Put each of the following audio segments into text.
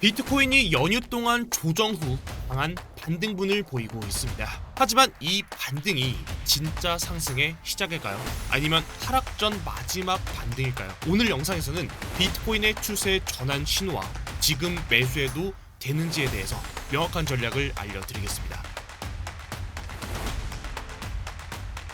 비트코인이 연휴 동안 조정 후 강한 반등분을 보이고 있습니다. 하지만 이 반등이 진짜 상승의 시작일까요? 아니면 하락 전 마지막 반등일까요? 오늘 영상에서는 비트코인의 추세 전환 신호와 지금 매수해도 되는지에 대해서 명확한 전략을 알려드리겠습니다.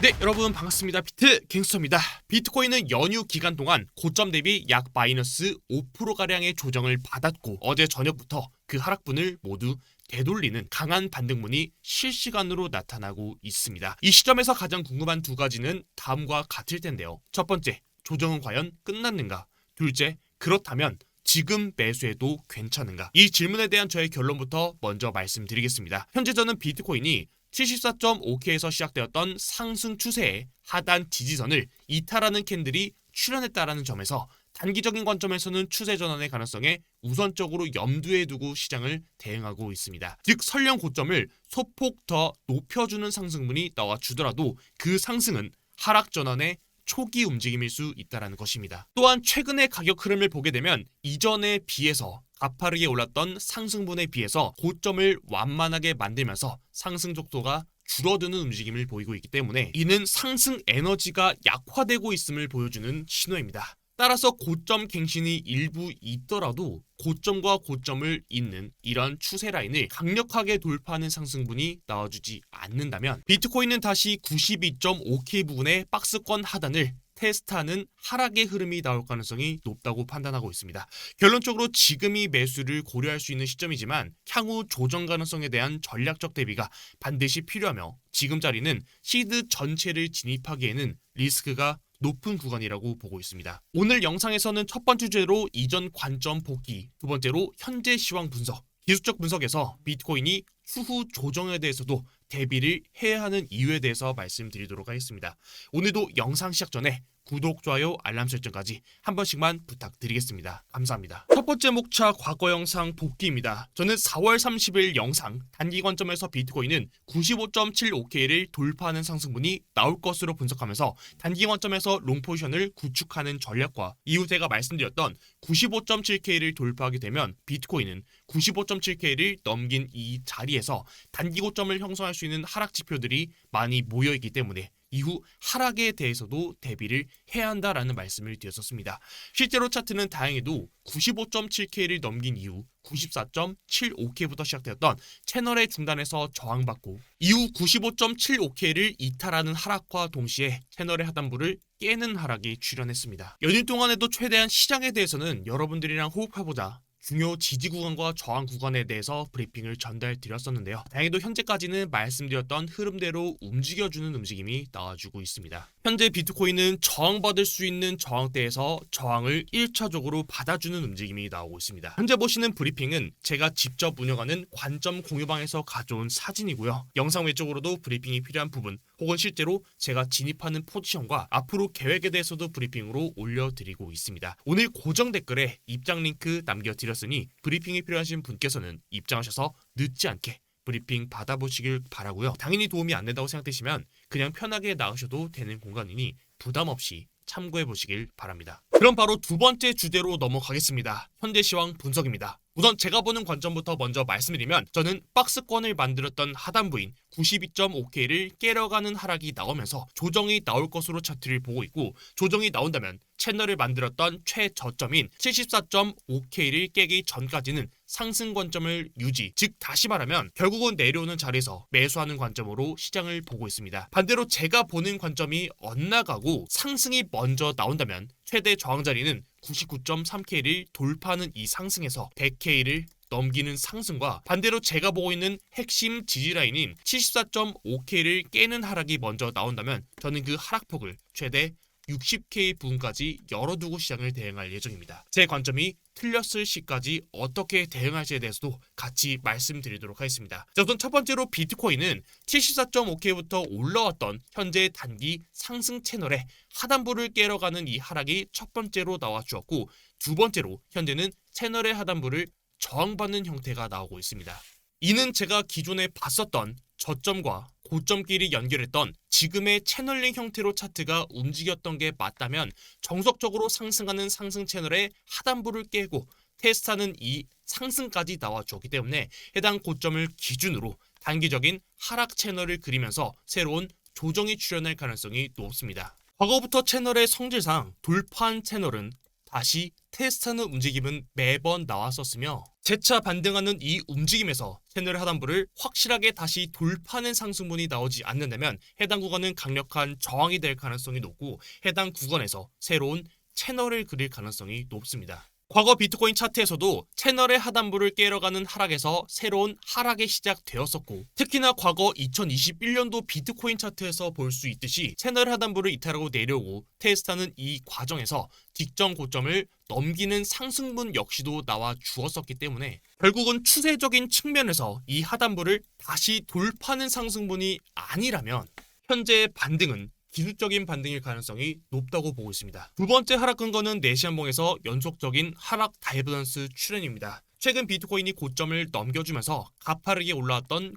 네, 여러분 반갑습니다. 비트 갱스터입니다. 비트코인은 연휴 기간 동안 고점 대비 약 마이너스 5%가량의 조정을 받았고 어제 저녁부터 그 하락분을 모두 되돌리는 강한 반등문이 실시간으로 나타나고 있습니다. 이 시점에서 가장 궁금한 두 가지는 다음과 같을 텐데요. 첫 번째, 조정은 과연 끝났는가? 둘째, 그렇다면 지금 매수해도 괜찮은가? 이 질문에 대한 저의 결론부터 먼저 말씀드리겠습니다. 현재 저는 비트코인이 74.5K에서 시작되었던 상승 추세의 하단 지지선을 이탈하는 캔들이 출현했다라는 점에서 단기적인 관점에서는 추세 전환의 가능성에 우선적으로 염두에 두고 시장을 대응하고 있습니다. 즉 설령 고점을 소폭 더 높여주는 상승분이 나와주더라도 그 상승은 하락 전환의 초기 움직임일 수 있다는 것입니다. 또한 최근의 가격 흐름을 보게 되면 이전에 비해서 가파르게 올랐던 상승분에 비해서 고점을 완만하게 만들면서 상승 속도가 줄어드는 움직임을 보이고 있기 때문에 이는 상승 에너지가 약화되고 있음을 보여주는 신호입니다. 따라서 고점 갱신이 일부 있더라도 고점과 고점을 잇는 이런 추세 라인을 강력하게 돌파하는 상승분이 나와주지 않는다면 비트코인은 다시 92.5K 부근의 박스권 하단을 테스트하는 하락의 흐름이 나올 가능성이 높다고 판단하고 있습니다. 결론적으로 지금이 매수를 고려할 수 있는 시점이지만 향후 조정 가능성에 대한 전략적 대비가 반드시 필요하며 지금 자리는 시드 전체를 진입하기에는 리스크가 높은 구간이라고 보고 있습니다. 오늘 영상에서는 첫 번째 주제로 이전 관점 복귀, 두 번째로 현재 시황 분석, 기술적 분석에서 비트코인이 추후 조정에 대해서도 대비를 해야 하는 이유에 대해서 말씀드리도록 하겠습니다. 오늘도 영상 시작 전에 구독, 좋아요, 알람 설정까지 한 번씩만 부탁드리겠습니다. 감사합니다. 첫 번째 목차 과거 영상 복귀입니다. 저는 4월 30일 영상 단기 관점에서 비트코인은 95.75K를 돌파하는 상승분이 나올 것으로 분석하면서 단기 관점에서 롱 포지션을 구축하는 전략과 이후 제가 말씀드렸던 95.7K를 돌파하게 되면 비트코인은 95.7K를 넘긴 이 자리에서 단기 고점을 형성할 수 있는 하락 지표들이 많이 모여있기 때문에 이후 하락에 대해서도 대비를 해야 한다라는 말씀을 드렸었습니다. 실제로 차트는 다행히도 95.7K를 넘긴 이후 94.75K부터 시작되었던 채널의 중단에서 저항받고 이후 95.75K를 이탈하는 하락과 동시에 채널의 하단부를 깨는 하락이 출현했습니다. 연휴 동안에도 최대한 시장에 대해서는 여러분들이랑 호흡해보자, 중요 지지 구간과 저항 구간에 대해서 브리핑을 전달드렸었는데요. 다행히도 현재까지는 말씀드렸던 흐름대로 움직여주는 움직임이 나와주고 있습니다. 현재 비트코인은 저항받을 수 있는 저항대에서 저항을 1차적으로 받아주는 움직임이 나오고 있습니다. 현재 보시는 브리핑은 제가 직접 운영하는 관점 공유방에서 가져온 사진이고요. 영상 외적으로도 브리핑이 필요한 부분 혹은 실제로 제가 진입하는 포지션과 앞으로 계획에 대해서도 브리핑으로 올려드리고 있습니다. 오늘 고정 댓글에 입장 링크 남겨드렸으니 브리핑이 필요하신 분께서는 입장하셔서 늦지 않게 브리핑 받아보시길 바라고요. 당연히 도움이 안 된다고 생각되시면 그냥 편하게 나가셔도 되는 공간이니 부담 없이 참고해 보시길 바랍니다. 그럼 바로 두 번째 주제로 넘어가겠습니다. 현재 시황 분석입니다. 우선 제가 보는 관점부터 먼저 말씀드리면 저는 박스권을 만들었던 하단부인 92.5K를 깨려가는 하락이 나오면서 조정이 나올 것으로 차트를 보고 있고 조정이 나온다면 채널을 만들었던 최저점인 74.5K를 깨기 전까지는 상승 관점을 유지, 즉 다시 말하면 결국은 내려오는 자리에서 매수하는 관점으로 시장을 보고 있습니다. 반대로 제가 보는 관점이 엇나가고 상승이 먼저 나온다면 최대 저항 자리는 99.3K를 돌파하는 이 상승에서 100K를 넘기는 상승과 반대로 제가 보고 있는 핵심 지지 라인인 74.5K를 깨는 하락이 먼저 나온다면 저는 그 하락폭을 최대 60K 부분까지 열어두고 시장을 대응할 예정입니다. 제 관점이 틀렸을 시까지 어떻게 대응할지에 대해서도 같이 말씀드리도록 하겠습니다. 자, 우선 첫 번째로 비트코인은 74.5K부터 올라왔던 현재 단기 상승 채널의 하단부를 깨러가는 이 하락이 첫 번째로 나와주었고 두 번째로 현재는 채널의 하단부를 저항받는 형태가 나오고 있습니다. 이는 제가 기존에 봤었던 저점과 고점끼리 연결했던 지금의 채널링 형태로 차트가 움직였던 게 맞다면 정석적으로 상승하는 상승 채널의 하단부를 깨고 테스타는 이 상승까지 나와주었기 때문에 해당 고점을 기준으로 단기적인 하락 채널을 그리면서 새로운 조정이 출현할 가능성이 높습니다. 과거부터 채널의 성질상 돌파한 채널은 다시 테스트하는 움직임은 매번 나왔었으며 재차 반등하는 이 움직임에서 채널의 하단부를 확실하게 다시 돌파하는 상승분이 나오지 않는다면 해당 구간은 강력한 저항이 될 가능성이 높고 해당 구간에서 새로운 채널을 그릴 가능성이 높습니다. 과거 비트코인 차트에서도 채널의 하단부를 깨러가는 하락에서 새로운 하락이 시작되었었고 특히나 과거 2021년도 비트코인 차트에서 볼 수 있듯이 채널 하단부를 이탈하고 내려오고 테스트하는 이 과정에서 직전 고점을 넘기는 상승분 역시도 나와 주었었기 때문에 결국은 추세적인 측면에서 이 하단부를 다시 돌파하는 상승분이 아니라면 현재의 반등은 기술적인 반등일 가능성이 높다고 보고 있습니다. 두 번째 하락 근거는 내시한봉에서 연속적인 하락 다이버전스 출현입니다. 최근 비트코인이 고점을 넘겨주면서 가파르게 올라왔던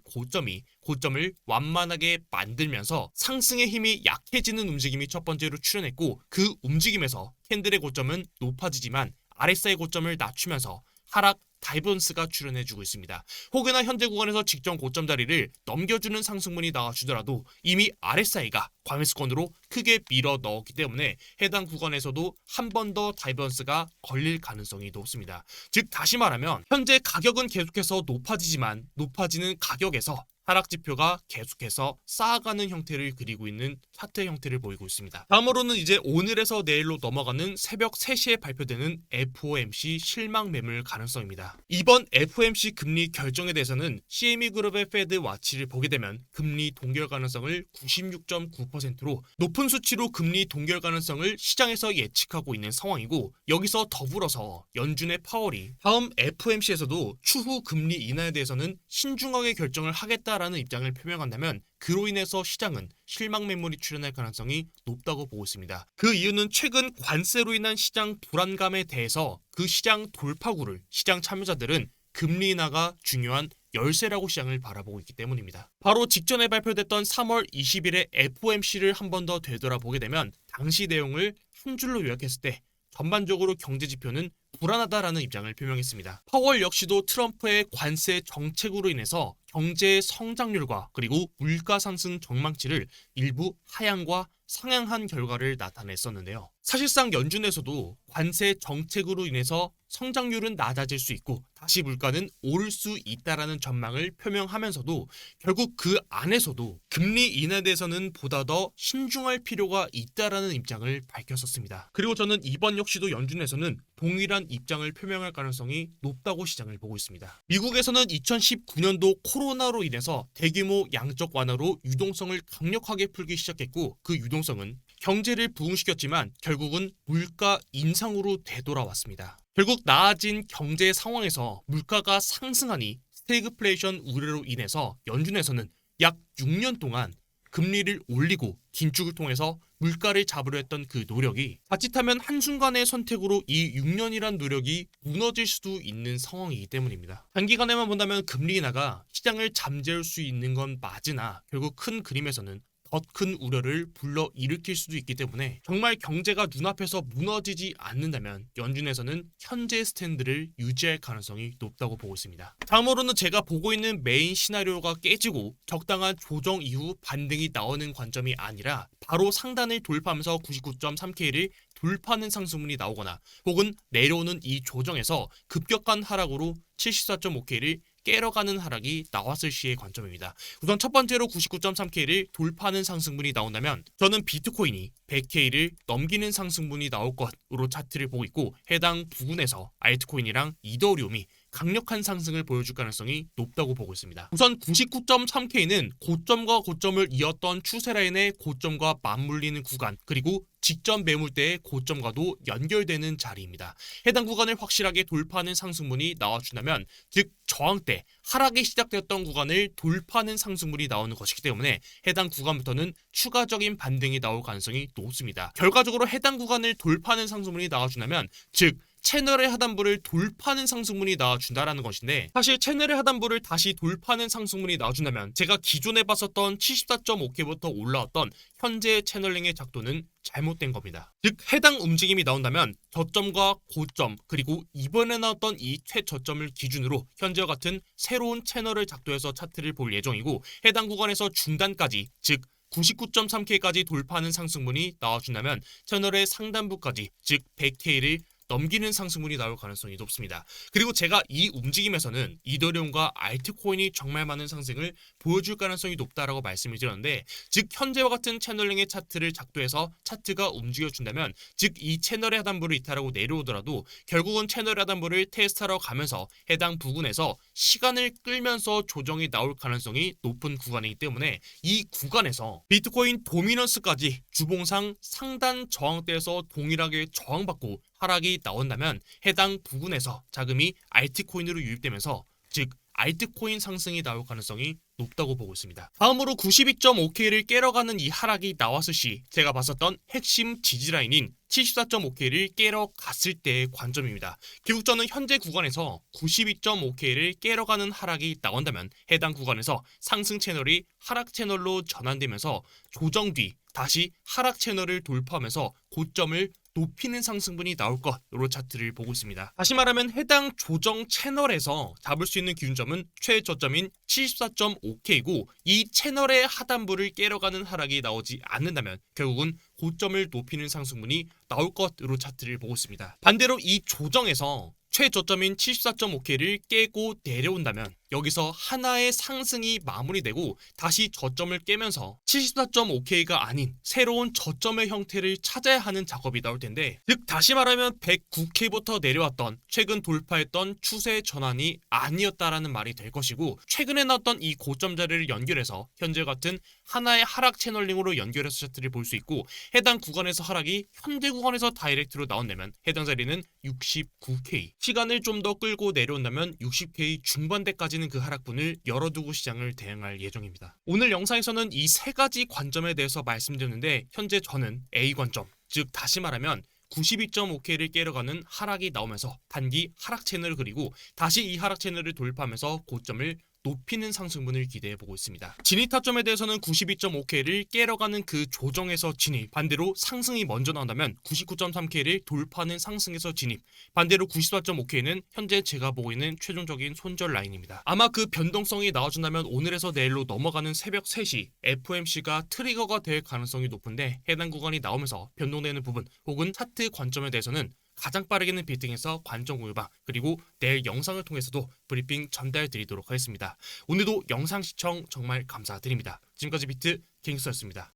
고점을 완만하게 만들면서 상승의 힘이 약해지는 움직임이 첫 번째로 출현했고 그 움직임에서 캔들의 고점은 높아지지만 RSI 고점을 낮추면서 하락 다이버전스가 출현해주고 있습니다. 혹여나 현재 구간에서 직전 고점 자리를 넘겨주는 상승분이 나와주더라도 이미 RSI가 광역수권으로 크게 밀어 넣었기 때문에 해당 구간에서도 한 번 더 다이버전스가 걸릴 가능성이 높습니다. 즉 다시 말하면 현재 가격은 계속해서 높아지지만 높아지는 가격에서 하락 지표가 계속해서 쌓아가는 형태를 그리고 있는 차트의 형태를 보이고 있습니다. 다음으로는 이제 오늘에서 내일로 넘어가는 새벽 3시에 발표되는 FOMC 실망 매물 가능성입니다. 이번 FOMC 금리 결정에 대해서는 CME그룹의 패드 와치를 보게 되면 금리 동결 가능성을 96.9%로 높은 수치로 금리 동결 가능성을 시장에서 예측하고 있는 상황이고 여기서 더불어서 연준의 파월이 다음 FOMC에서도 추후 금리 인하에 대해서는 신중하게 결정을 하겠다 라는 입장을 표명한다면 그로 인해서 시장은 실망 매물이 출현할 가능성이 높다고 보고 있습니다. 그 이유는 최근 관세로 인한 시장 불안감에 대해서 그 시장 돌파구를 시장 참여자들은 금리 인하가 중요한 열쇠라고 시장을 바라보고 있기 때문입니다. 바로 직전에 발표됐던 3월 20일의 FOMC를 한 번 더 되돌아보게 되면 당시 내용을 한 줄로 요약했을 때 전반적으로 경제 지표는 불안하다라는 입장을 표명했습니다. 파월 역시도 트럼프의 관세 정책으로 인해서 경제의 성장률과 그리고 물가 상승 전망치를 일부 하향과 상향한 결과를 나타냈었는데요. 사실상 연준에서도 관세 정책으로 인해서 성장률은 낮아질 수 있고 다시 물가는 오를 수 있다라는 전망을 표명하면서도 결국 그 안에서도 금리 인하에 대해서는 보다 더 신중할 필요가 있다라는 입장을 밝혔었습니다. 그리고 저는 이번 역시도 연준에서는 동일한 입장을 표명할 가능성이 높다고 시장을 보고 있습니다. 미국에서는 2019년도 코로나로 인해서 대규모 양적 완화로 유동성을 강력하게 풀기 시작했고 그 유동성은 경제를 부흥시켰지만 결국은 물가 인상으로 되돌아왔습니다. 결국 나아진 경제 상황에서 물가가 상승하니 스태그플레이션 우려로 인해서 연준에서는 약 6년 동안 금리를 올리고 긴축을 통해서 물가를 잡으려 했던 그 노력이 자칫하면 한순간의 선택으로 이 6년이란 노력이 무너질 수도 있는 상황이기 때문입니다. 단기간에만 본다면 금리 인하가 시장을 잠재울 수 있는 건 맞으나 결국 큰 그림에서는 더 큰 우려를 불러일으킬 수도 있기 때문에 정말 경제가 눈앞에서 무너지지 않는다면 연준에서는 현재 스탠드를 유지할 가능성이 높다고 보고 있습니다. 다음으로는 제가 보고 있는 메인 시나리오가 깨지고 적당한 조정 이후 반등이 나오는 관점이 아니라 바로 상단을 돌파하면서 99.3K를 돌파하는 상승분이 나오거나 혹은 내려오는 이 조정에서 급격한 하락으로 74.5K를 깨러가는 하락이 나왔을 시의 관점입니다. 우선 첫 번째로 99.3K를 돌파하는 상승분이 나온다면 저는 비트코인이 100K를 넘기는 상승분이 나올 것으로 차트를 보고 있고 해당 부분에서 알트코인이랑 이더리움이 강력한 상승을 보여줄 가능성이 높다고 보고 있습니다. 우선 99.3K는 고점과 고점을 이었던 추세라인의 고점과 맞물리는 구간 그리고 직전 매물대의 고점과도 연결되는 자리입니다. 해당 구간을 확실하게 돌파하는 상승분이 나와준다면 즉 저항대 하락이 시작되었던 구간을 돌파하는 상승분이 나오는 것이기 때문에 해당 구간부터는 추가적인 반등이 나올 가능성이 높습니다. 결과적으로 해당 구간을 돌파하는 상승분이 나와준다면 즉 채널의 하단부를 돌파하는 상승분이 나와준다라는 것인데, 사실 채널의 하단부를 다시 돌파하는 상승분이 나와준다면 제가 기존에 봤었던 74.5K부터 올라왔던 현재의 채널링의 작도는 잘못된 겁니다. 즉 해당 움직임이 나온다면 저점과 고점 그리고 이번에 나왔던 이 최저점을 기준으로 현재와 같은 새로운 채널을 작도해서 차트를 볼 예정이고, 해당 구간에서 중단까지 즉 99.3K까지 돌파하는 상승분이 나와준다면 채널의 상단부까지 즉 100K를 넘기는 상승분이 나올 가능성이 높습니다. 그리고 제가 이 움직임에서는 이더리움과 알트코인이 정말 많은 상승을 보여줄 가능성이 높다라고 말씀을 드렸는데, 즉 현재와 같은 채널링의 차트를 작도해서 차트가 움직여준다면 즉 이 채널의 하단부를 이탈하고 내려오더라도 결국은 채널의 하단부를 테스트하러 가면서 해당 부근에서 시간을 끌면서 조정이 나올 가능성이 높은 구간이기 때문에 이 구간에서 비트코인 도미넌스까지 주봉상 상단 저항대에서 동일하게 저항받고 하락이 나온다면 해당 부근에서 자금이 알트코인으로 유입되면서 즉 알트코인 상승이 나올 가능성이 높다고 보고 있습니다. 다음으로 92.5K를 깨러가는 이 하락이 나왔을 시 제가 봤었던 핵심 지지라인인 74.5K를 깨러 갔을 때의 관점입니다. 결국 저는 현재 구간에서 92.5K를 깨러가는 하락이 나온다면 해당 구간에서 상승 채널이 하락 채널로 전환되면서 조정 뒤 다시 하락 채널을 돌파하면서 고점을 높이는 상승분이 나올 것으로 차트를 보고 있습니다. 다시 말하면 해당 조정 채널에서 잡을 수 있는 기준점은 최저점인 74.5K이고 이 채널의 하단부를 깨러가는 하락이 나오지 않는다면 결국은 고점을 높이는 상승분이 나올 것으로 차트를 보고 있습니다. 반대로 이 조정에서 최저점인 74.5K를 깨고 내려온다면 여기서 하나의 상승이 마무리되고 다시 저점을 깨면서 74.5K가 아닌 새로운 저점의 형태를 찾아야 하는 작업이 나올 텐데, 즉 다시 말하면 109K부터 내려왔던 최근 돌파했던 추세 전환이 아니었다라는 말이 될 것이고, 최근에 나왔던 이 고점 자리를 연결해서 현재 같은 하나의 하락 채널링으로 연결해서 차트를 볼 수 있고, 해당 구간에서 하락이 현재 구간에서 다이렉트로 나온다면 해당 자리는 69K, 시간을 좀 더 끌고 내려온다면 60K 중반대까지는 그 하락분을 열어두고 시장을 대응할 예정입니다. 오늘 영상에서는 이 세 가지 관점에 대해서 말씀드렸는데, 현재 저는 A 관점, 즉 다시 말하면 92.5K를 깨러가는 하락이 나오면서 단기 하락 채널을 그리고 다시 이 하락 채널을 돌파하면서 고점을 높이는 상승분을 기대해보고 있습니다. 진입 타점에 대해서는 92.5K를 깨러가는 그 조정에서 진입, 반대로 상승이 먼저 나온다면 99.3K를 돌파하는 상승에서 진입, 반대로 94.5K는 현재 제가 보고 있는 최종적인 손절 라인입니다. 아마 그 변동성이 나와준다면 오늘에서 내일로 넘어가는 새벽 3시 FOMC가 트리거가 될 가능성이 높은데, 해당 구간이 나오면서 변동되는 부분 혹은 차트 관점에 대해서는 가장 빠르게는 비팅에서 관점 공유방 그리고 내일 영상을 통해서도 브리핑 전달 드리도록 하겠습니다. 오늘도 영상 시청 정말 감사드립니다. 지금까지 비트 갱스터였습니다.